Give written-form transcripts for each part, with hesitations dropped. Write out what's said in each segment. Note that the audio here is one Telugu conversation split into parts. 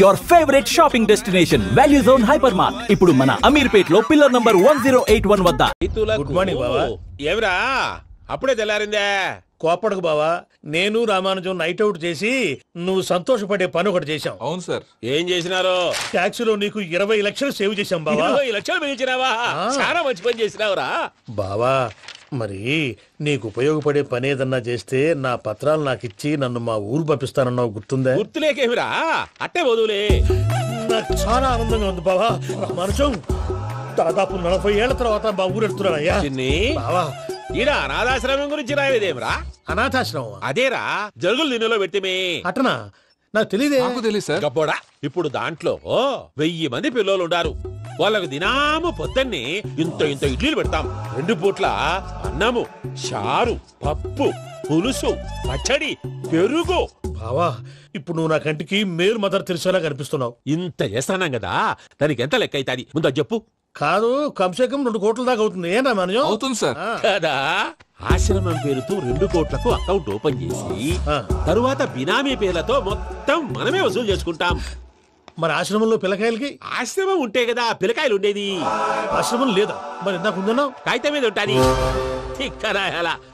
your favorite shopping destination, Value Zone Hypermart. ఇప్పుడు మన అమీర్పేట్ లో పిల్లర్ నంబర్ 1081 వద్ద. గుడ్ మార్నింగ్ బావా. ఏమిరా అప్పుడే తెల్లారిందే? కోపడకు బావా, నేను రామానుజం నైట్ అవుట్ చేసి నువ్వు సంతోషపడే పని ఒకటి చేశాం. అవును సార్. ఏం చేసినారు? ట్యాక్సీలో నీకు 20 లక్షలు సేవ్ చేశాం బావా. 20 లక్షలు మిగిల్చినావా? చాలా మంచి పని చేసినావురా బావా. మరి నీకు ఉపయోగపడే పని ఏదన్నా చేస్తే నా పత్రాలు నాకు ఇచ్చి నన్ను మా ఊరు పంపిస్తానన్నావు, గుర్తుందా? గుర్తులేకేమిరా, అట్టే వదులే. నాకు చాలా ఆనందంగా ఉంది బావా. రామానుజం దాదాపు 40 ఏళ్ల తర్వాత మా ఊరు వెళ్తున్నానయ్యా. బావా, ఈడ అనాథాశ్రమం గురించి రాయలేదేమిరా? అనాథాశ్రమం అదేరా, జరుగులు దీనిలో పెట్టిమే. అటనా? నాకు తెలియదే. నాకు తెలియదు సార్. గబ్బోడా, ఇప్పుడు దాంట్లో 1000 మంది పిల్లలు ఉండారు. వాళ్ళకు దినాము పొద్దున్నే ఇంత ఇంత ఇడ్లీలు పెడతాం. 2 పూట్ల అన్నము, చారు, పప్పు, పులుసు, పచ్చడి, పెరుగు. బావా, ఇప్పుడు నువ్వు నా కంటికి మేలు మదర్ తెలిసేలా కనిపిస్తున్నావు. ఇంత చేస్తానం కదా, దానికి ఎంత లెక్క అవుతుంది ముందు చెప్పు. కాదు, కంసే కం 2 కోట్ల దాకా అవుతుంది. ఏం రామానుజం? అవుతుంది సార్. కదా, ఆశ్రమం పేరుతో 2 కోట్లకు అకౌంట్ ఓపెన్ చేసి తరువాత బినామీ పేర్లతో మొత్తం మనమే వసూలు చేసుకుంటాం. మరి ఆశ్రమంలో పిల్లకాయలకి? ఆశ్రమం ఉంటే కదా పిల్లకాయలు ఉండేది. ఆశ్రమం లేదా? మరి ఇందాక ఉందన్నావు. కాగితం మీద ఉంటాది.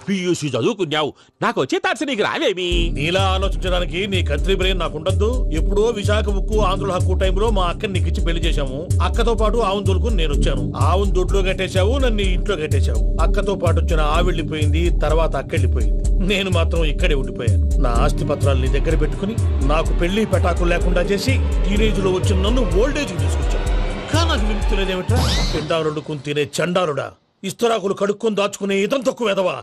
పియూసీ చదువుకున్నావు, నాకు వచ్చే తాట్స్ నీకు రావేమి? నీలా ఆలోచించడానికి నీ కత్రి బ్రెయిన్ నాకు ఉండద్దు. ఎప్పుడో విశాఖ ఉక్కు ఆంధ్రుల హక్కు టైంలో మా అక్కని నీకు ఇచ్చి పెళ్లి చేశాము. అక్కతో పాటు ఆవును దొడుకుని నేను వచ్చాను. ఆవును దొడ్లో కట్టేశావు, నన్ను ఇంట్లో కట్టేశావు. అక్కతో పాటు వచ్చిన ఆవిళ్ళిపోయింది, తర్వాత అక్కెళ్ళిపోయింది. నేను మాత్రం ఇక్కడే ఉండిపోయాను. నా ఆస్తి పత్రాలు నీ దగ్గర పెట్టుకుని నాకు పెళ్లి పెటాకులు లేకుండా చేసి టీనేజ్ లో వచ్చిన నన్ను ఓల్డేజ్ తీసుకొచ్చాను. కానీ నాకు విముక్తులేదేమిట్రా? పిండారుడుకుని తినే చండారుడా, ఇస్తరాకులు కడుక్కొని దాచుకునే ఇతం తక్కువ ఎదవా,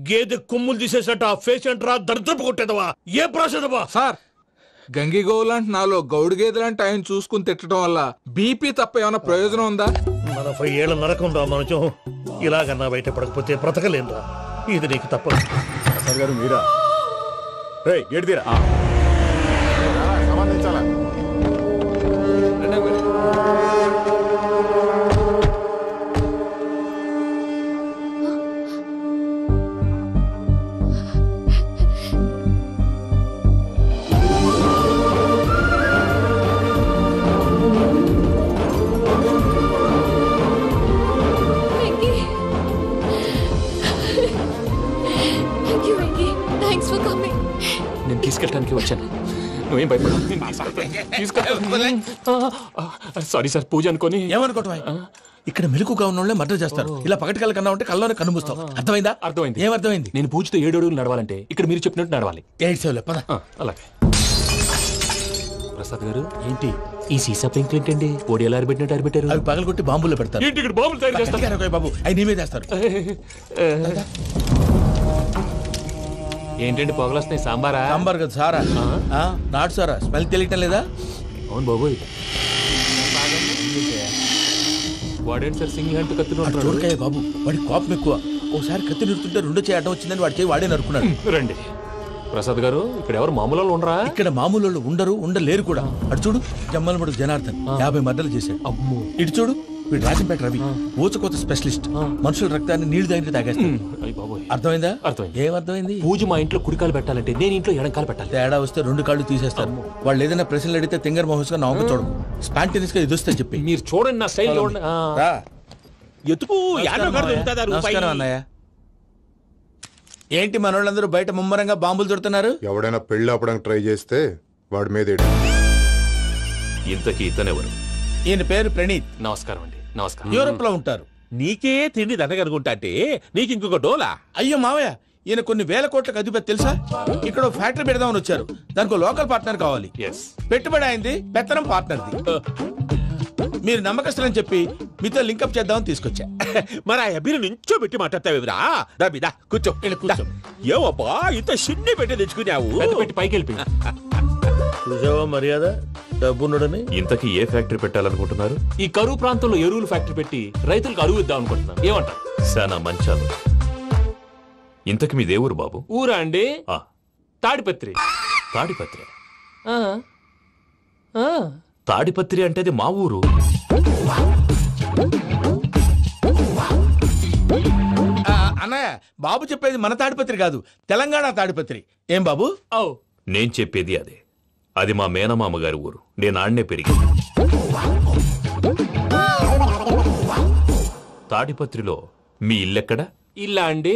గేదె కొమ్ములు తీసేసట ఆ పేషెంట్ రా దరిద్రపు కొట్టేదవా, ఏ ప్రాసెదవా? సార్, గంగిగోవులాంటి నాలో గౌడు గేదెలాంటి ఆయన చూసుకుని తిట్టడం వల్ల బీపీ తప్ప ఏమైనా ప్రయోజనం ఉందా? 40 ఏళ్ల నరకం రా మనచం. ఇలాగన్నా బయటపడకపోతే బ్రతకలేనురా. ఇది నీకు తప్పదు. గారు మీరా? గేట్ తీరా. సంబంధించాలా? నేను తీసుకెళ్ళడానికి వచ్చాను, నువ్వేం భయపడ. సారీ సార్, పూజ అనుకోని. ఏమనుకోవటం? ఇక్కడ మెలకుగా ఉన్న వాళ్ళే మర్డర్ చేస్తారు. ఇలా పగటి కళ్ళ కన్నా ఉంటే కళ్ళలోనే కనుమూస్తావు. అర్థమైందా? అర్థమైంది. ఏమర్థమైంది? నేను పూజతో 7 అడుగులు నడవాలంటే ఇక్కడ మీరు చెప్పినట్టు నడవాలి. 8 పద. అలాగే. ప్రసాద్ గారు, ఏంటి ఈ సీసా పెంకులు ఏంటండి? ఓడి ఎలా అరబెట్టినట్టు అరబెట్టారు? అవి పగలగొట్టి బాంబులో పెడతారు. ఏంటి ఇక్కడ బాంబులు తయారు చేస్తారు? బాబు, అవి నేమే చేస్తారు. ఏంటండి పొగలొస్తాయి? సాంబారా? సాంబార్ కదా, సారా. నాటు సారా. స్మెల్ తెలియటం లేదా? అవును బాబోయ్. వాడేంటి సార్ సింగిల్ హ్యాండ్ కత్తి చూడకాయ బాబు, వాడి కోపం ఎక్కువ. ఓసారి కత్తి నిరుతుంటే 2 చేయి అడ్డం వచ్చిందని వాడి చేయి వాడే నరుకున్నాడు. రండి ప్రసాద్ గారు, ఇక్కడ ఎవరు మామూలు వాళ్ళు ఉండరా? ఇక్కడ మామూలు వాళ్ళు ఉండరు, ఉండలేరు కూడా. అటు చూడు, జమ్మలమడుగు జనార్దన్ 50 మర్డర్లు చేశాడు. అమ్మో. ఇటు చూడు, వీడు రాజంపేట రవి, ఊచకోత స్పెషలిస్ట్. మనుషుల రక్తాన్ని నీళ్లు దగ్గర తాగేస్తాడు. అర్థమైందా? అర్థమైంది. ఏమర్థమైంది? పూజ మా ఇంట్లో కుడికాలు పెట్టాలంటే నేను ఇంట్లో ఎడంకాలు పెట్టాలి. తేడా వస్తే 2 కాళ్ళు తీసేస్తారు. వాళ్ళు ఏదైనా ప్రశ్నలు అడిగితే తింగర్ మహోస్ గా నవ్వు చూడకు. స్పాంటినియస్ గా ఎదుస్తా చెప్పి. మీరు చూడండి నా స్టైల్. ఎతుకు. నమస్కారం అన్నయ్య. ఏంటి మనోళ్ళందరూ బయట ముమ్మరంగా బాంబులు చుడుతున్నారు? ఎవడైనా పెళ్లి ఆపడానికి ట్రై చేస్తే వాడి మీద. ఇంతకీ ఇతనెవరు? ఈయన పేరు ప్రణీత్. నమస్కారం అండి. నమస్కారం. యూరోప్ లో ఉంటారు. నీకే తిండి దండగనుకుంటా అంటే నీకు ఇంకొక డోలా? అయ్యో మావయ్య, ఈయన కొన్ని వేల కోట్లకు అధిపతి తెలుసా? ఇక్కడ ఫ్యాక్టరీ పెడదామని వచ్చారు. దానికి లోకల్ పార్ట్నర్ కావాలి. పెట్టుబడి అయింది, పెత్తనం పార్ట్నర్ది. మీరు నమ్మకస్తులని చెప్పి మీతో లింకప్ చేద్దామని తీసుకొచ్చా. మరి ఆ అబ్బిని నుంచో పెట్టి మాట్లాడతావురా? దాబిదా కూర్చో. కూర్చో. ఏవబ్బా ఇంత సిన్ని పెట్టి తెచ్చుకున్నావు? పెట్టి పైకి వెళ్ళి చూసావా మర్యాద, డబ్బున్నడని. ఇంతకీ ఏ ఫ్యాక్టరీ పెట్టాలనుకుంటున్నారు? ఈ కరువు ప్రాంతంలో ఎరువులు ఫ్యాక్టరీ పెట్టి రైతులకు అరువు ఇద్దాం అనుకుంటున్నాను. ఏమంటారు? శానా మంచాలు. ఇంతకి మీ దేవురు బాబు? ఊరా అండి? తాడిపత్రి. తాడిపత్రి? తాడిపత్రి అంటే అది మా ఊరు. అన్నయ్య, బాబు చెప్పేది మన తాడిపత్రి కాదు, తెలంగాణ తాడిపత్రి. ఏం బాబు? నేను చెప్పేది అదే. అది మా మేనమామ గారి ఊరు. నేను ఆడనే పెరిగింది. తాడిపత్రిలో మీ ఇల్లెక్కడ? ఇల్లా అండి?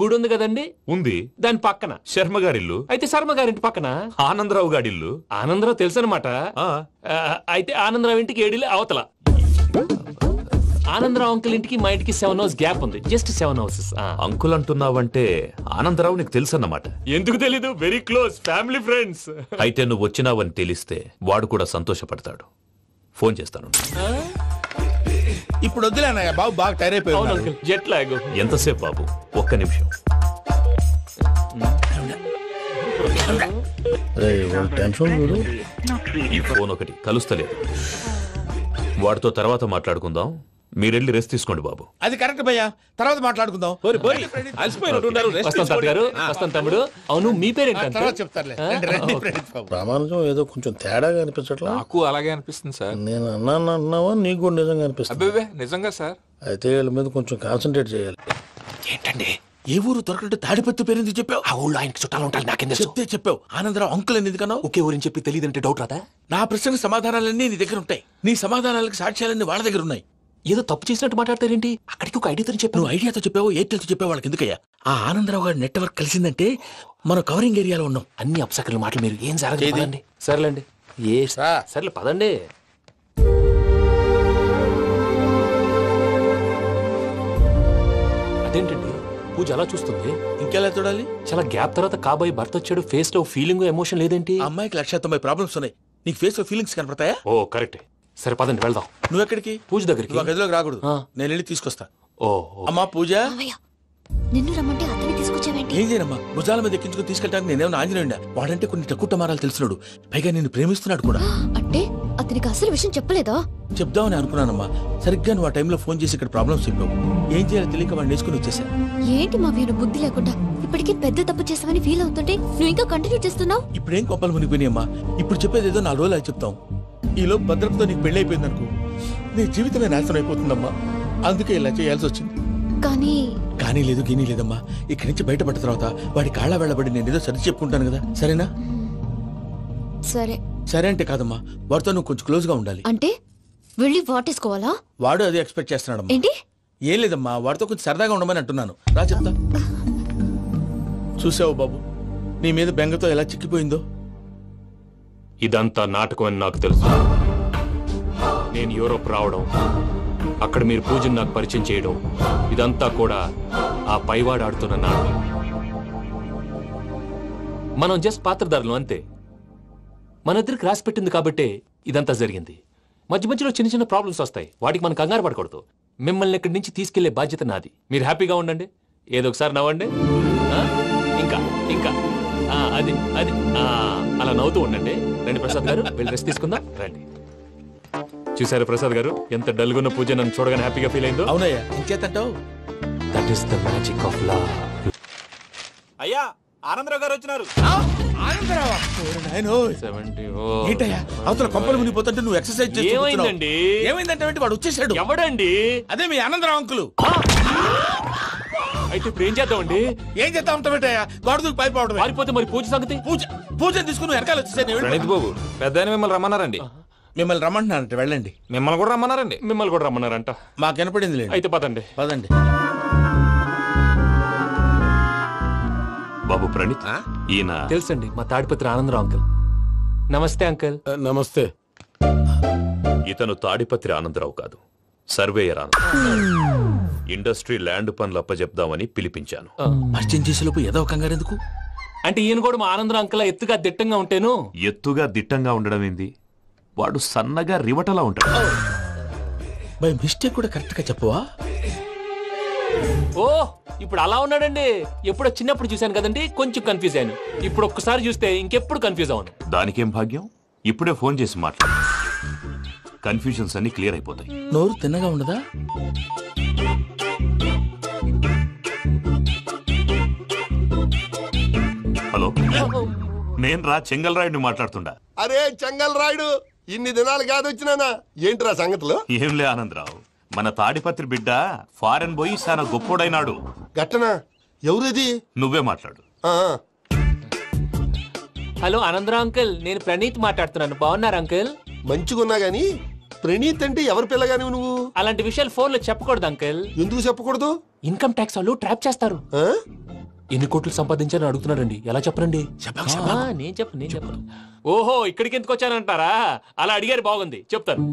గుడి ఉంది కదండి, ఉంది. దాని పక్కన శర్మ గారిల్లు. అయితే శర్మ గారింటి పక్కన ఆనందరావు గారిల్లు. ఆనందరావు తెలుసు అనమాట. అయితే ఆనందరావు ఇంటికి 7 అవతల. ఆనందరావు అంకుల్ ఇంటికి మా ఇంటికి 7 హౌస్ గ్యాప్ ఉంది. Just 7 houses. అంకుల్ అంటున్నావంటే ఆనందరావు నీకు తెలుసు అన్నమాట. ఎందుకు తెలీదు? Very close family friends. అయితే నువ్వు వచ్చినావని తెలిస్తే వాడు కూడా సంతోషపడతాడు. ఫోన్ చేస్తాను. ఇప్పుడు వద్దులే అన్నయ్య, బాబు బాగా టైర్ అయిపోయి అవును ఉన్నాడు. Uncle, jet lag. ఎంతసేపు బాబు? ఒక్క నిమిషం. ఈ ఫోన్ ఒకటి కలుస్తలేదు. వాడితో తర్వాత మాట్లాడుకుందాం. మీరెళ్ళి రెస్ట్ తీసుకోండి బాబు. అది కరెక్ట్ భయ్యా, తర్వాత మాట్లాడుకుందాం. అలసిపోయినట్టున్నారు. rest వస్తాం తాత గారు, వస్తాం తమ్ముడు. అవును, మీ పేరేంటి తర్వాత అంకుల్? చెప్తారులే. రండి, రండి, ప్రణీత్ బాబు. ప్రామాణికం ఏదో కొంచెం తేడాగా అనిపించట్లా? నాకు అలాగే అనిపిస్తుంది సార్. నేను అన్నావా నీకు కూడా నిజంగా అనిపిస్తుంది? అబ్బే నిజంగా సార్. అయితే వీళ్ళ మీద కొంచెం కాన్సన్ట్రేట్ చేయాలి. ఏంటండి ఏ ఊరు దొరకట్టు తాడిపత్రి పేరు ఎందుకు చెప్పావు? ఆ ఊళ్ళో ఆయనకి చుట్టాలు ఉంటారు, నాకేం తెలుసు? చెప్తే చెప్పావు. ఆనందరావు అంకుల్ అని ఎందుకన్నావు? ఒకే ఊరిని చెప్పి తెలియదంటే డౌట్ రాదా? నా ప్రశ్నకు సమాధానాలన్నీ నీ దగ్గర ఉంటాయి. నీ సమాధానాలకు సాక్ష్యాలన్నీ వాళ్ళ దగ్గర ఉన్నాయి. ఏదో తప్పు చేసినట్టు మాట్లాడతారేంటి? అక్కడికి ఒక ఐడియాతో చెప్పాను. నువ్వు ఐడియాతో చెప్పావు, ఎయిర్టెల్తో చెప్పావు, వాళ్ళకి ఎందుకయ్యా? ఆ ఆనందరావు గారి నెట్వర్క్ కలిసిందంటే మనం కవరింగ్ ఏరియాలో ఉన్నాం. అన్ని అప్సకర్ల మాటలు మీరు ఏం జరగదండి. సర్లేండి, సర్లే పదండి. అదేంటండి పూజ అలా చూస్తుంది? ఇంకెలా చూడాలి? చాలా గ్యాప్ తర్వాత కాబోయే భర్త వచ్చాడు, ఫేస్ లో ఫీలింగ్ ఎమోషన్ లేదేంటి? ఆ అమ్మాయికి 190 ప్రాబ్లమ్స్ ఉన్నాయి. నీకు ఫేస్ లో ఫీలింగ్స్ కనపడతాయా? ఓ కరెక్ట్. సరే పదండి వెళ్దాం. నువ్వు ఎక్కడికి? పూజ దగ్గరికి. నువ్వు ఆ గదిలోకి రాకూడదు. ఆ. నేను వెళ్ళి తీసుకొస్తా. ఓ అమ్మా పూజ, నిన్ను రమ్మంటే అతన్ని తీసుకొచ్చావేంటి? ఏం చేయనమ్మా, భుజాల మీద ఎక్కించుకుని తీసుకెళ్ళడానికి నేనేమన్నా ఆంజనేయుడా? వాడంటే కొన్ని తక్కువ టమారాలు తెలిసినాడు, పైగా నిన్ను ప్రేమిస్తున్నాడు కూడా. అంటే అతనికి అసలు విషయం చెప్పలేదా? చెప్దామని అనుకున్నానమ్మా. సరిగ్గా నువ్వు ఆ టైంలో ఫోన్ చేసి ఇక్కడ ప్రాబ్లమ్స్ చెప్పావు. ఏం చేయాలో తెలియక వాడిని నేర్చుకుని వచ్చేసా. ఏంటి మా వీరు బుద్ధి లేకుండా ఇప్పటికే పెద్ద తప్పు చేసామని ఫీల్ అవుతుంటే నువ్వు ఇంకా కంటిన్యూ చేస్తున్నావు? ఇప్పుడేం కొప్పలు మునిగిపోయినాయమ్మా. ఇప్పుడు చెప్పేది ఏదో 4 రోజులు అది చెప్తాం. ఈలో భద్రతతో నీకు పెళ్లి అయిపోయింది అనుకో, నీ జీవితమే నాశనం అయిపోతుందమ్మా. అందుకే ఇలా చేయాల్సి వచ్చింది. కానీ లేదు గీనీ లేదమ్మా. ఇక్కడి నుంచి బయటపడ్డ తర్వాత వాడి కాళ్ళ వెళ్ళబడి నేను ఏదో సరి చెప్పుకుంటాను కదా, సరేనా? సరే. సరే అంటే కాదమ్మా, వాడితో నువ్వు కొంచెం క్లోజ్ గా ఉండాలి. అంటే వెళ్ళి వాటేసుకోవాలా? వాడు అదే ఎక్స్పెక్ట్ చేస్తున్నాడమ్మా. ఏంటి? ఏం లేదమ్మా, వాడితో కొంచెం సరదాగా ఉండమని అంటున్నాను. రా చెప్తా. చూసావు బాబు, నీ మీద బెంగతో ఎలా చిక్కిపోయిందో. ఇదంతా నాటకం అని నాకు తెలుసు. నేను యూరోప్ రావడం, అక్కడ మీరు పూజను నాకు పరిచయం చేయడం, ఇదంతా కూడా ఆ పైవాడు ఆడుతున్న నాటకం. మనం జస్ట్ పాత్రధారులు అంతే. మన ఇద్దరికి రాసి పెట్టింది కాబట్టే ఇదంతా జరిగింది. మధ్య మధ్యలో చిన్న చిన్న ప్రాబ్లమ్స్ వస్తాయి, వాటికి మనం కంగారు పడకూడదు. మిమ్మల్ని ఇక్కడి నుంచి తీసుకెళ్లే బాధ్యత నాది. మీరు హ్యాపీగా ఉండండి, ఏదో ఒకసారి నవ్వండి. ఇంకా ఇంకా అది అది అలా నవ్వుతూ ఉండండి. రండి ప్రసాద్ గారు, వెళ్ళి రెస్ట్ తీసుకుందాం. రండి. చూసారు ప్రసాద్ గారు, ఎంత డల్గున్న పూజ నన్ను చూడగానే హ్యాపీగా ఫీల్ అయిందో? అవునయ్యా, ఇంకేతంటావు? That is the magic of love. అయ్యా ఆనందరావు గారు వచ్చినారు. ఏంటయ్యా అవతల కొంపలు మునిగిపోతుంటే నువ్వు ఎక్సర్సైజ్ చేస్తూ కూర్చున్నావు. ఏమైందండి? ఏమైందంటే వాడు వచ్చేసాడు. ఎవడండి? అదే మీ ఆనందరావు అంకులు. అయితే ఇప్పుడు ఏం చేద్దామండి? ఏం చేస్తా ఉంటావేటయ్యా, గొడవకు పైపోవడం. పారిపోతే మరి పూజ సంగతి? పూజ తీసుకుని వెనకాల వచ్చేసాను. ప్రణీత్ బాబు, పెద్ద మిమ్మల్ని రమ్మన్నారండి. మిమ్మల్ని రమ్మంటున్నారంట, వెళ్ళండి. మిమ్మల్ని కూడా రమ్మన్నారండి. మిమ్మల్ని కూడా రమ్మన్నారంట. మాకు వినపడింది లేదు. అయితే పదండి. పదండి. బాబు ప్రణీత్, ఈయన తెలుసండి, మా తాడిపత్రి ఆనందరావు అంకుల్. నమస్తే అంకుల్. నమస్తే. ఇతను తాడిపత్రి ఆనందరావు కాదు, సర్వేయర్ ఆనందరావు. ఇండస్ట్రీ ల్యాండ్ పనులు అప్పజెప్దామని పిలిపించాను. పరిచయం చేసేలోపు ఏదో కంగారు ఎందుకు? అంటే ఈయన కూడా మా ఆనందరావు అంకుల్ ఎత్తుగా దిట్టంగా ఉంటాను. ఎత్తుగా దిట్టంగా ఉండడం ఏంది, వాడు సన్నగా రివటలా ఉంటాడు. బై మిస్టేక్ కూడా కరెక్ట్ గా చెప్పవా? ఓ ఇప్పుడు అలా ఉన్నాడండి. ఎప్పుడో చిన్నప్పుడు చూశాను కదండి, కొంచెం కన్ఫ్యూజ్ అయ్యాను. ఇప్పుడు ఒక్కసారి చూస్తే ఇంకెప్పుడు కన్ఫ్యూజ్ అవును. దానికేం భాగ్యం, ఇప్పుడే ఫోన్ చేసి మాట్లాడు, కన్ఫ్యూజన్స్ అన్ని క్లియర్ అయిపోతాయి. నోరు తిన్నగా ఉండదా? హలో, నేను రా చెంగల్రాయుడిని మాట్లాడుతుండా. అరే చెంగల్ రాయుడు, ఇన్ని దినాలు కాదు వచ్చినానా? ఏంట్రా సంగతులు? ఏంలే ఆనందరావు, మన తాడిపత్రి బిడ్డ ఫారెన్ పోయి చాలా గొప్పోడైనాడు. గట్టనా? ఎవరిది? నువ్వే మాట్లాడు. హలో ఆనందరావు అంకుల్, నేను ప్రణీత్ మాట్లాడుతున్నాను. బాగున్నారు అంకుల్? మంచిగున్నా గాని ప్రణీత్ అంటే ఎవరి పిల్లగాని నువ్వు? అలాంటి విషయాలు ఫోన్ లో చెప్పకూడదు అంకుల్. ఎందుకు చెప్పకూడదు? ఇన్కమ్ ట్యాక్స్ వాళ్ళు ట్రాప్ చేస్తారు. ఎన్ని కోట్లు సంపాదించాలని అడుగుతున్నారండి, ఎలా చెప్పరండి? నేను చెప్పను. ఓహో, ఇక్కడికి ఎందుకు వచ్చానంటారా? అలా అడిగారు, బాగుంది, చెప్తాను.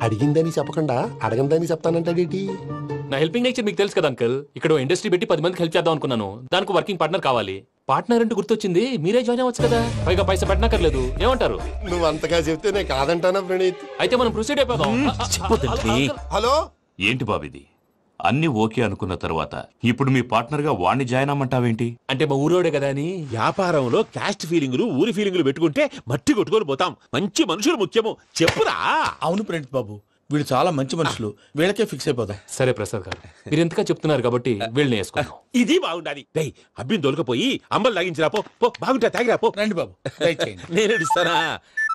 అడిగిందని చెప్పకుండా అడగందని చెప్తానంటాడేటి? నా హెల్పింగ్ నేచర్ మీకు తెలుసు కదా అంకుల్. ఇక్కడ ఇండస్ట్రీ పెట్టి 10 మందికి హెల్ప్ చేద్దాం అనుకున్నాను. దానికి వర్కింగ్ పార్ట్నర్ కావాలి. పార్ట్నర్ అంటే గుర్తొచ్చింది, మీరే జాయిన్ అవ్వచ్చు కదా, పైగా పైసా పెట్టనక్కర్లేదు. ఏమంటారు? నువ్వు అంతగా చెప్తే నేను కాదంటానా ప్రణీత్? అయితే మనం ప్రొసీడ్ అయిపోదాం. హలో, ఏంటి బాబిది? అన్ని ఓకే అనుకున్న తర్వాత ఇప్పుడు మీ పార్ట్నర్ గా వాణ్ణి జాయిన్ అమ్మంటావేంటి? అంటే మా ఊరోడే కదా అని. వ్యాపారంలో క్యాస్ట్ ఫీలింగులు, ఊరి ఫీలింగులు పెట్టుకుంటే మట్టి కొట్టుకొని పోతాం. మంచి మనుషులు ముఖ్యము, చెప్పురా. అవును ప్రణీత్ బాబు, వీళ్ళు చాలా మంచి మనుషులు, వీళ్ళకే ఫిక్స్ అయిపోదాం. సరే ప్రసాద్ గారు, మీరు ఎంతగా చెప్తున్నారు కాబట్టి వీళ్ళని వేసుకున్నాం. ఇది బాగుండాలి. డై అబ్బిని దొలకపోయి అంబలు తాగించిరా పో. బాగుంటా తాగిరా పో. రండి బాబు, దయచేయండి. నేను ఇస్తానా?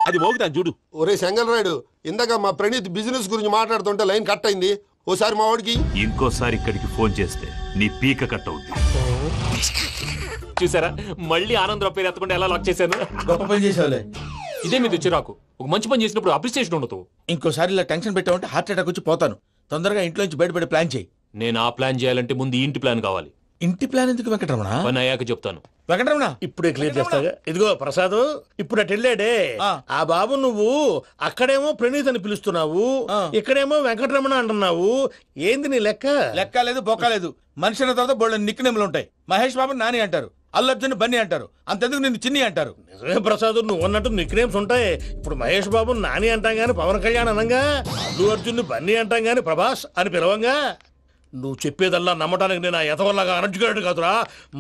అది మోగుతాను చూడు. ఒరే చెంగల్ రాయుడు, ఇందాక మా ప్రణీత్ బిజినెస్ గురించి మాట్లాడుతుంటే లైన్ కట్ అయింది. ఓసారి మా వాడికి ఇంకోసారి ఇక్కడికి ఫోన్ చేస్తే నీ పీక కట్ అవుద్ది. చూసారా, మళ్ళీ ఆనందరావు పేరు ఎత్తకుండా ఎలా లాక్ చేశాను. గొప్ప పని చేసేవాళ్ళే. ఇదే మీద చిరాకు. ఒక మంచి పని చేసినప్పుడు అప్రిసియేషన్ ఉండదు. ఇంకోసారి ఇలా టెన్షన్ పెట్టామంటే హార్ట్ అటాక్ వచ్చి పోతాను. తొందరగా ఇంట్లో నుంచి బయటపడే ప్లాన్ చేయి. నేను ఆ ప్లాన్ చేయాలంటే ముందు ఈ ఇంటి ప్లాన్ కావాలి. ఇంటి ప్లాన్ ఎందుకు వెంకటరమణ? పని అయ్యాక చెప్తాను. వెంకటరమణ ఇప్పుడే క్లియర్ చేస్తాగా. ఇదిగో ప్రసాద్, ఇప్పుడు అటు వెళ్ళాడే ఆ బాబు, నువ్వు అక్కడేమో ప్రణీత్ అని పిలుస్తున్నావు, ఇక్కడేమో వెంకటరమణ అంటున్నావు. ఏంది నీ లెక్క? లెక్క లేదు, బొక్క లేదు. మనిషి అన్న తర్వాత బోళ్ళ నిక్నెములు ఉంటాయి. మహేష్ బాబు నాని అంటారు, అల్లు అర్జున్ బన్నీ అంటారు, అంతెందుకు నిన్ను చిన్ని అంటారు. నిజమే ప్రసాద్, నువ్వు అన్నట్టు నిక్నేమ్స్ ఉంటాయి. ఇప్పుడు మహేష్ బాబు నాని అంటాం గాని పవన్ కళ్యాణ్ అనంగా, అల్లు అర్జున్ బన్నీ అంటాం గాని ప్రభాస్ అని పిలవంగా. నువ్వు చెప్పేదల్లా నమ్మటానికి నేను ఎతవల్లాగా అనర్జుకేటెడ్ కాదురా.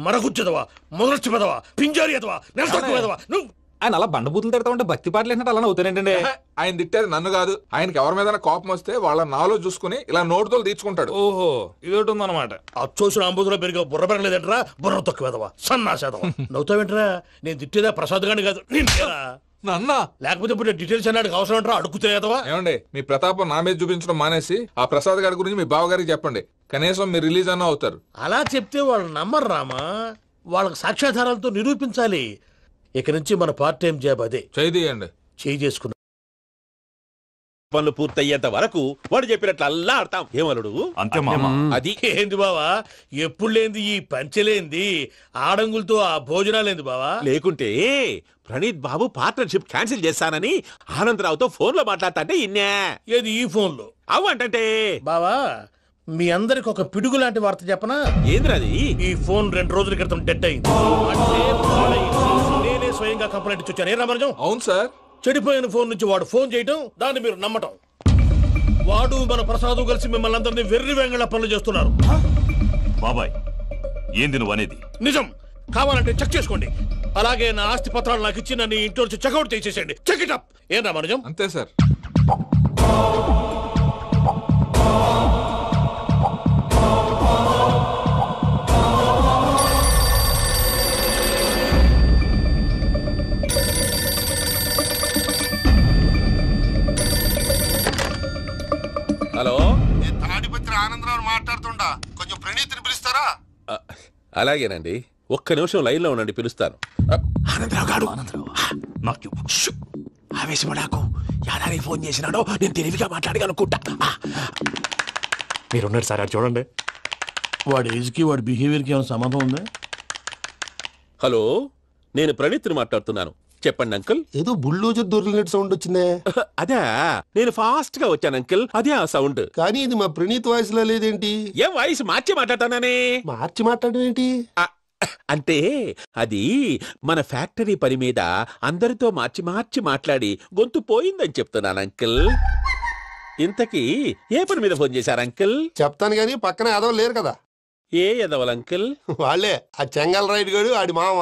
మరగుచ్చదవా, మొదలచ్చి పెదవా, పింజారి ఎదవా, నెలసొక్కుదవా. నువ్వు ఆయన అలా బండబూతులు తిడతా ఉంటే భక్తి పాటలు ఏంటంటే అలా అవుతానంటే. ఆయన తిట్టేది నన్ను కాదు, ఆయనకి ఎవరి మీద కోపం వస్తే వాళ్ళ నాలో చూసుకుని ఇలా నోటుతో తీర్చుకుంటాడు. ఓహో, ఇదొకటి ఉందన్నమాట. అచ్చోసిన అంబుధులో పెరిగే బుర్ర పెరగలేదంటరా, బుర్ర తొక్కువేదవా, సన్నాసేదవా. నవ్వుతావేంట్రా? నేను తిట్టేదా ప్రసాద్ గాని కాదు, నన్నా. లేకపోతే ఇప్పుడు డీటెయిల్స్ అన్నాడు అవసరం అంటారా? అడుగుతాయేదవా. ఏమండి, మీ ప్రతాపం నా మీద చూపించడం మానేసి ఆ ప్రసాద్ గారి గురించి మీ బావగారికి చెప్పండి. కనీసం మీరు రిలీజ్ అన్న అవుతారు. అలా చెప్తే వాళ్ళు నమ్మరు రామా. వాళ్ళకి సాక్ష్యాధారాలతో నిరూపించాలి. ఇక నుంచి మన పార్ట్ టైం జాబ్ అదే. చేయండి. చేయి చేసుకున్నా పనులు పూర్తయ్యేంత వరకు వాడు చెప్పినట్లు అల్లా ఆడతాం. ఏమలుడు అంతే మామ. అది ఏంది బావా, ఎప్పుడు లేంది ఈ పంచలేంది, ఆడంగులతో ఆ భోజనాలేంది బావా? లేకుంటే ప్రణీత్ బాబు పార్ట్నర్షిప్ క్యాన్సిల్ చేస్తానని ఆనందరావుతో ఫోన్ లో మాట్లాడతాంటే ఇన్నే. ఏది ఈ ఫోన్ లో? అవ్వంటే బావా, మీ అందరికి ఒక పిడుగు లాంటి వార్త చెప్పనా? ఏంద్రది? ఈ ఫోన్ 2 రోజుల క్రితం డెడ్ అయింది. అంటే నేనే స్వయంగా కంప్లైంట్ ఇచ్చి వచ్చాను. ఏ రామరాజం? అవును సార్. చెడిపోయిన ఫోన్ నుంచి వాడు ఫోన్ చేయటం, దాన్ని మీరు నమ్మటం. వాడు మన ప్రసాదు కలిసి మిమ్మల్ని అందరినీ వెర్రి వెంగళ పనులు చేస్తున్నారు. బాబాయ్, ఏంది నువ్వు అనేది? నిజం. కావాలంటే చెక్ చేసుకోండి. అలాగే నా ఆస్తి పత్రాలు నాకు ఇచ్చి నన్ను ఇంట్లో నుంచి చెక్అౌట్ చేసేసేయండి. Check it up. ఏం రామరాజం? అంతే సార్. హలో, నేను తాడిపత్రి ఆనందరావు మాట్లాడుతుండా, కొంచెం ప్రణీత్ని పిలుస్తారా? అలాగేనండి, ఒక్క నిమిషం లైన్ లో ఉండండి, పిలుస్తాను. ఆనందరావు గాడు. నాకు ఆవేశపడాకు. యాదారి ఫోన్ చేసినాడో నేను తెలివిగా మాట్లాడగలనుకుంటా. మీరున్నారు సార్, అది చూడండి. వాడి ఏజ్కి వాడి బిహేవియర్కి ఏమైనా సంబంధం ఉందా? హలో, నేను ప్రణీత్ని మాట్లాడుతున్నాను. చెప్పండి అంకుల్. ఏదో బుల్డోజర్ దొరికినట్టు సౌండ్ వచ్చిందే. అదే, నేను ఫాస్ట్ గా వచ్చాను అంకుల్, అదే ఆ సౌండ్. కానీ ఇది మా ప్రణీత్ వాయిస్ లో లేదేంటి? ఏం వాయిస్ మార్చి మాట్లాడతానే? మార్చి మాట్లాడడం ఏంటి? అంటే అది మన ఫ్యాక్టరీ పని మీద అందరితో మార్చి మార్చి మాట్లాడి గొంతు పోయిందని చెప్తున్నాను అంకుల్. ఇంతకీ ఏ పని మీద ఫోన్ చేశారు అంకుల్? చెప్తాను గానీ పక్కన ఎదవ లేరు కదా. ఏ ఎదవలు అంకుల్? వాళ్ళే, ఆ చెంగల్ రైడ్ గాడు ఆడి మామ.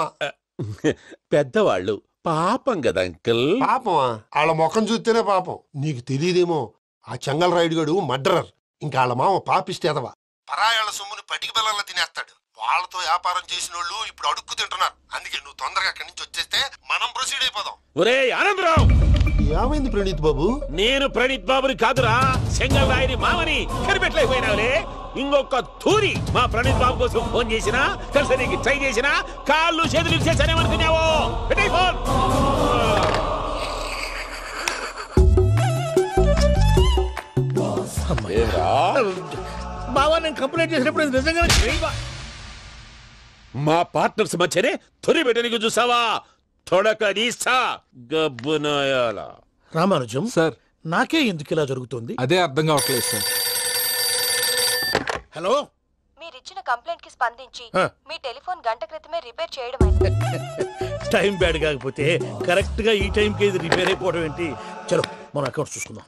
పెద్దవాళ్ళు, పాపం కదా అంకుల్. పాపమా? వాళ్ళ ముఖం చూస్తేనే పాపం. నీకు తెలియదేమో, ఆ చెంగల్ రైడ్ గాడు మర్డరర్. ఇంకా వాళ్ళ మామ పాపిస్తేదవా. పరాయాళ్ళ సొమ్ముని పటికి బెల్లంలో తినేస్తాడు. వాళ్ళతో వ్యాపారం చేసిన వాళ్ళు ఇప్పుడు అడుక్కు తింటున్నారు. అందుకే నువ్వు తొందరగా అక్కడి నుంచి వచ్చేస్తే మనం ప్రొసీడ్ అయిపోదాం. ఒరే ఆనందరావు! ఏమైంది ప్రణీత్ బాబు? నేను ప్రణీత్ బాబుని కాదురా, చెంగల్ రాయని మామని కనిపెట్టలేకపోయినావులే. ఇంకొక తూరి మా ప్రణీత్ బాబు కోసం ఫోన్ చేసినా కలిసి నీకు ట్రై చేసినా కాళ్ళు చేతులు ఇచ్చేసానేమనుకున్నావో పెట్టేయ్ ఫోన్. బావా నేను కంప్లైంట్ చేసినప్పుడు ఇది నిజంగానే చేయవా? మా పార్ట్నర్స్ మధ్యనే తొలి పెట్టడానికి చూసావా? తొడక నీస్తా గబ్బునాయాల. రామానుజం సార్ నాకే ఎందుకు ఇలా జరుగుతుంది? అదే అర్థం కావట్లేదు సార్. హలో, మీరిచ్చిన కంప్లైంట్ కి స్పందించి ఆ. మీ టెలిఫోన్ గంట క్రితమే రిపేర్ చేయడం అయింది. టైం బ్యాడ్ కాకపోతే కరెక్ట్ గా ఈ టైంకి ఇది రిపేర్ అయిపోవడం ఏంటి? చలో మన అకౌంట్ చూసుకుందాం.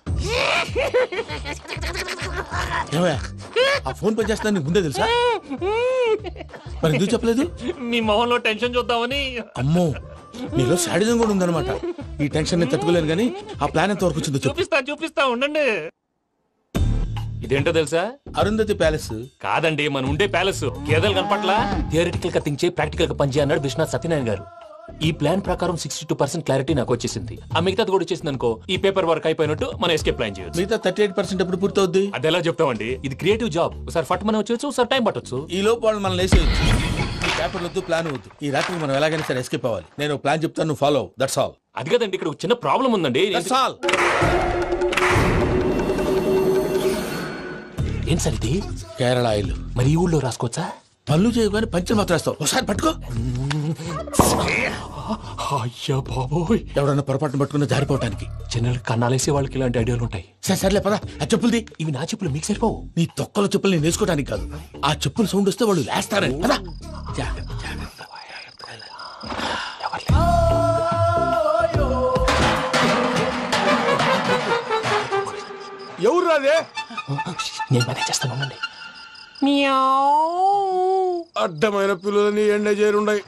ఏమయ్యా, ఆ ఫోన్ పని చేస్తున్నా నీకు ముందే తెలుసా? మరి ఎందుకు చెప్పలేదు? మీ మొహంలో టెన్షన్ చూద్దామని. అమ్మో, నీలో శాడిజం కూడా ఉందన్నమాట. ఈ టెన్షన్ నేను తట్టుకోలేను కానీ ఆ ప్లాన్ ఎంత వరకు వచ్చిందో చెప్పు. చూపిస్తా ఉండండి. ఇదేంటో తెలుసా? అరుంధతి ప్యాలెస్ కాదండి, మన ఉండే ప్యాలెస్. గేదెలు కనపట్లా? థియరిటికల్ గా థింక్ చేయి, ప్రాక్టికల్ గా పనిచేయి అన్నాడు విశ్వనాథ్ సత్యనారాయణ గారు. ఈ ప్లాన్ ప్రకారం 62% క్లారిటీ నాకు వచ్చేసింది. ఆ మిగతాది కూడా వచ్చేసింది అనుకో, ఈ పేపర్ వర్క్ అయిపోయినట్టు మనం ఎస్కేప్ ప్లాన్ చేయొచ్చు. మిగతా 38% ఎప్పుడు పూర్తవుద్ది? అది ఎలా చెప్తామండి? ఇది క్రియేటివ్ జాబ్. ఒకసారి ఫట్ మనం వచ్చేచ్చు, ఒకసారి టైం పట్టొచ్చు. ఈ లోపు వాళ్ళు మనం లేసేయచ్చు. ఈ పేపర్ వద్దు, ప్లాన్ వద్దు. ఈ రాత్రికి మనం ఎలాగైనా సరే ఎస్కేప్ అవ్వాలి. నేను ప్లాన్ చెప్తాను, నువ్వు ఫాలో. That's all. అది కదండి, ఇక్కడ ఒక చిన్న ప్రాబ్లం ఉందండి. That's all. ఏం సార్ ఇది? కేరళ ఆయిల్. మరి ఈ ఊళ్ళో రాసుకోవచ్చా? పనులు చేయగానే పంచలు మాత్రం వేస్తావు. ఒకసారి పట్టుకో. అయ్యా బాబోయ్, ఎవడన్నా పొరపాటున పట్టుకున్న జారిపోవటానికి. జనరల్ కన్నాలేసే వాళ్ళకి ఇలాంటి ఐడియాలు ఉంటాయి. సర్లే పదా, ఆ చెప్పులది. ఇవి నా చెప్పులు, మీకు సరిపోవు. నీ తొక్కల చెప్పులు నేను వేసుకోవడానికి కాదు, ఆ చెప్పులు సౌండ్ వస్తే వాళ్ళు లేస్తారని. పదా. ఎవరు రాదే? నేను మేనేజ్ చేస్తాను, ఉండండి. అడ్డమైన పిల్లలని ఎండ చేరుండయి.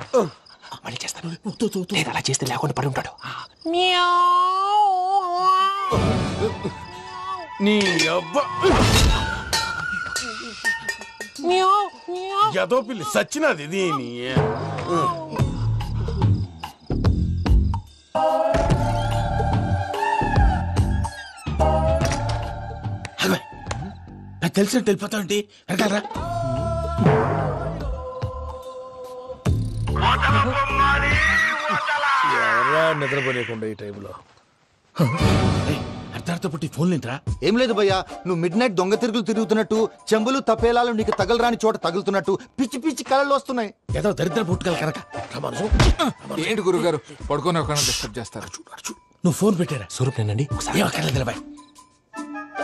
మళ్ళీ చేస్తాను. లేదు, అలా చేస్తే లేకుండా పడి ఉంటాడు. నీ అబ్బ ఎదో పిల్లి సచ్చినది దీని. నాకు తెలిసినట్టు వెళ్ళిపోతావంటి. వెనకాలరా. ఎవరా నిద్రపోలేకుండా ఈ టైంలో? అర్ధార్థ పుట్టి ఫోన్ లేంట్రా. ఏం లేదు భయ్యా, నువ్వు మిడ్ నైట్ దొంగ తిరుగులు తిరుగుతున్నట్టు, చెంబులు తపేలాలు నీకు తగలరాని చోట తగులుతున్నట్టు పిచ్చి పిచ్చి కళలు వస్తున్నాయి. ఏదో దరిద్ర పుట్టుకల కనుక. ఏంటి గురుగారు పడుకొని ఒక డిస్టర్బ్ చేస్తారు? నువ్వు ఫోన్ పెట్టారా? స్వరూప్ నేనండి. ఏమక్కర్లేదు.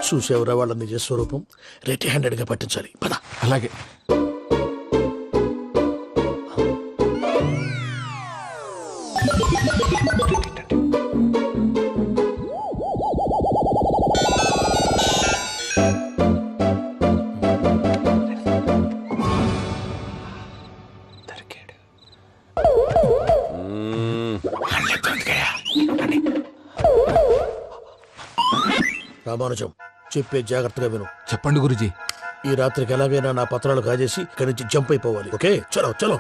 చూసేవరా వాళ్ళ నిజ స్వరూపం. రెట్టి హ్యాండెడ్ గా పట్టించాలి. పద. అలాగే. రామానుజం, చెప్పే జాగ్రత్తగా విను. చెప్పండి గురుజీ. ఈ రాత్రికి ఎలాగైనా నా పత్రాలు కాజేసి ఇక్కడి నుంచి జంప్ అయిపోవాలి. ఓకే, చలో చలో.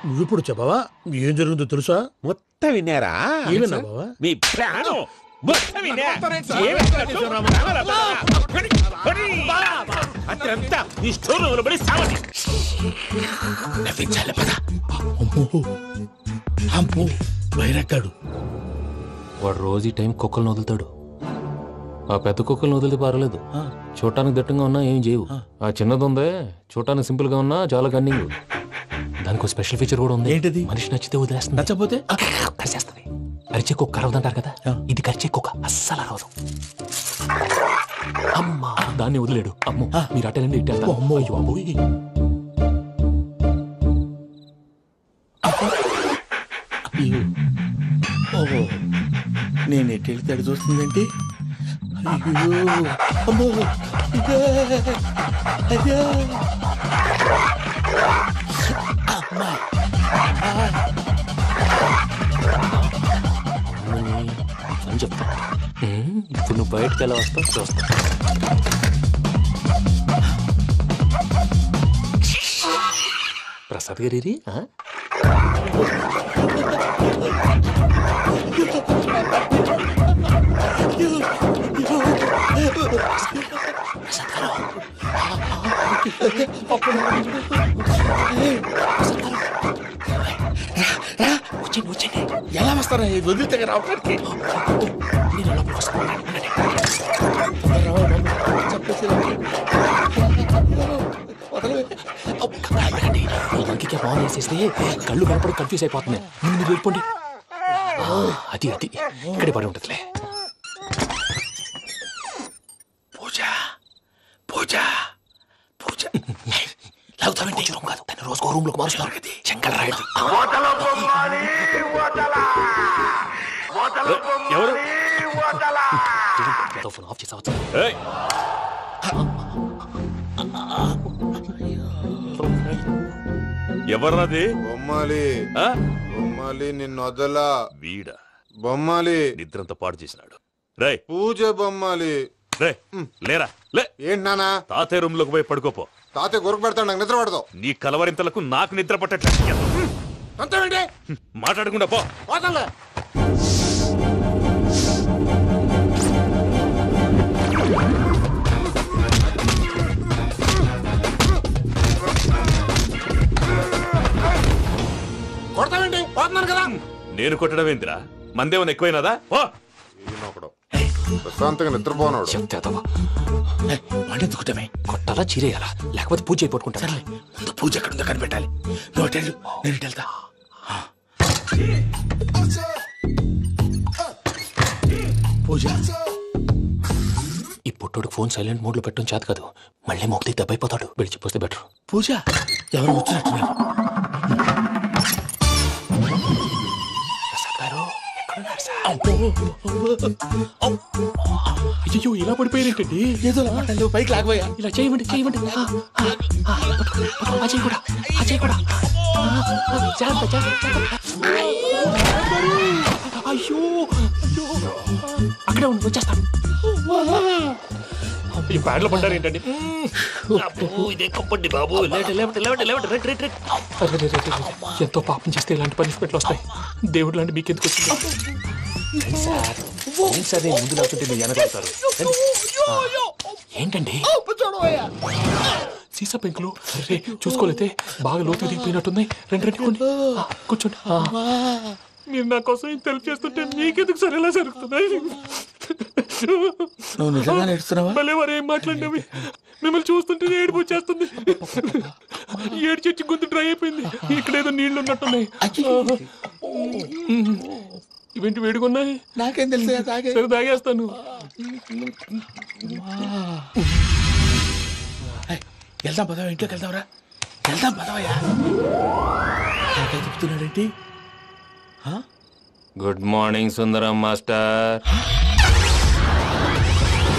నువ్విప్పుడు చెప్పవా ఏం జరుగుతుందో తెలుసా? మొత్తం విన్నారా? ఏమన్నా బావా? మీ ప్రాణం మొత్తం విన్నా. అత్యంతా ఈ స్టోర్ రూమ్ లో పడి సావండి. నవ్వించాలి. పద. అమ్మో, బైరక్కాడు. వాడు రోజు ఈ టైం కుక్కలను వదులుతాడు. ఆ పెద్ద కుక్కలను వదిలితే పర్వాలేదు, చూడటానికి దట్టంగా ఉన్నా ఏం చేయవు. ఆ చిన్నది ఉందే, చూడటానికి సింపుల్ గా ఉన్నా చాలా కన్నింగ్. దానికి స్పెషల్ ఫీచర్ కూడా ఉంది. ఏంటిది? మనిషి నచ్చితే వదిలేస్తుంది, నచ్చపోతే కరిచేస్తుంది. అరిచే కుక్క అరవదంటారు కదా, ఇది కరిచే కుక్క అస్సలు అరవదు. అమ్మా, దాన్ని వదిలేడు. అమ్మో, మీరు అటెండి ఇట్టే. అమ్మో, అయ్యో. ఓహో, నేను ఎటు వెళ్తే అటు చూస్తుందేంటి? అయ్యో, అమ్మో, అయ్యో, అమ్మా. అని చెప్తా. ఇప్పుడు నువ్వు బయటకు ఎలా వస్తావు చూస్తా. ప్రసాద్ గారి ఎలా వస్తారా వదిలితే రావడానికి ఇంకే ఫోన్ చేసేస్తే కళ్ళు కనపడి కన్ఫ్యూజ్ అయిపోతున్నాయి. మీరు వెళ్ళిపోండి. అది అది ఇక్కడే పడి ఉంటుందిలే. పూజ పూజ పూజ లాగుతామంటే రూమ్ కాదు, తను రోజుకో రూమ్ లోకి మారుస్తున్నారు కదా. చెంగల్ రాయడు. ఎవరు ఫోన్ ఆఫ్ చేసావచ్చు. ఎవర్రాది? బొమ్మాలి బొమ్మాలి నిన్ను వదలా. వీడ బొమ్మాలి నిద్రంతా పాడు చేసినాడు. రే పూజ బొమ్మాలి. రే లేరా లే. ఏంటి నానా? తాతయ్య రూమ్ లోకి పోయి పడుకోపో. తాతయ్య గురకు పెడతాడు, నాకు నిద్ర పడతావు. నీ కలవరింతలకు నాకు నిద్ర పట్టట్లేదు. మాట్లాడకుండా పో. కొడతామండి పోతున్నాను కదా. నేను కొట్టడం ఏంటిరా? మందేమన్నా ఎక్కువైనదా? ప్రశాంతంగా నిద్రపోనాడు. మండెందుకుంటామే? కొట్టాలా చీరేయాలా లేకపోతే పూజ అయిపోట్టుకుంటా. ముందు పూజ ఎక్కడుందో కనిపెట్టాలి. నువ్వు వెళ్ళు, నేను వెళ్తా. పూజ ఈ పుట్టోడు ఫోన్ సైలెంట్ మోడ్ లో పెట్టడం చేత కాదు. మళ్ళీ మొక్కి దెబ్బైపోతాడు. వెళ్ళి చెప్పొస్తే బెటర్. పూజ ఎవరు వచ్చినట్టున్నారు? అయ్యో ఇలా పడిపోయారేంటండి? ఏదో పైకి లాగబోయా. ఇలా చేయమండి చేయమండి. అజయ్ కూడా అజయ్ కూడా అయ్యో అక్కడే ఉండి వచ్చేస్తాను. ఈ బ్యాడ్లో పడ్డారు ఏంటండి? ఇదే కప్పండి బాబు. ఎంతో పాపం చేస్తే ఇలాంటి పనిష్మెంట్లు వస్తాయి. దేవుడు లాంటి మీకెందుకు వచ్చింది సార్? నేను ముందు లేకుంటే మీరు వెనకాడతారు. ఏంటండి సీసా పెంకులు? అరే చూసుకోలేతే బాగా లోతు దిగిపోయినట్టున్నాయి. రెండు రెండు కూర్చోండి. మీరు నా కోసం ఇంత హెల్ప్ చేస్తుంటే మీకెందుకు సరే ఎలా జరుగుతున్నాయి? నువ్వు నిజంగా నేర్చుతున్నావా? మళ్ళీ వారు ఏం మాట్లాడినవి మిమ్మల్ని చూస్తుంటే ఏడుపు వచ్చేస్తుంది. ఏడు చచ్చి గొంతు డ్రై అయిపోయింది. ఇక్కడ ఏదో నీళ్లు ఉన్నట్టున్నాయి. ఇవేంటి వేడుకున్నాయి? నాకేం తెలుసు. సరే తాగేస్తాను. వెళ్దాం పదవా, ఇంట్లోకి వెళ్దాంరా. వెళ్దాం పదవయ్యా. చెప్తున్నాడేంటి? గుడ్ మార్నింగ్ సుందరం మాస్టర్.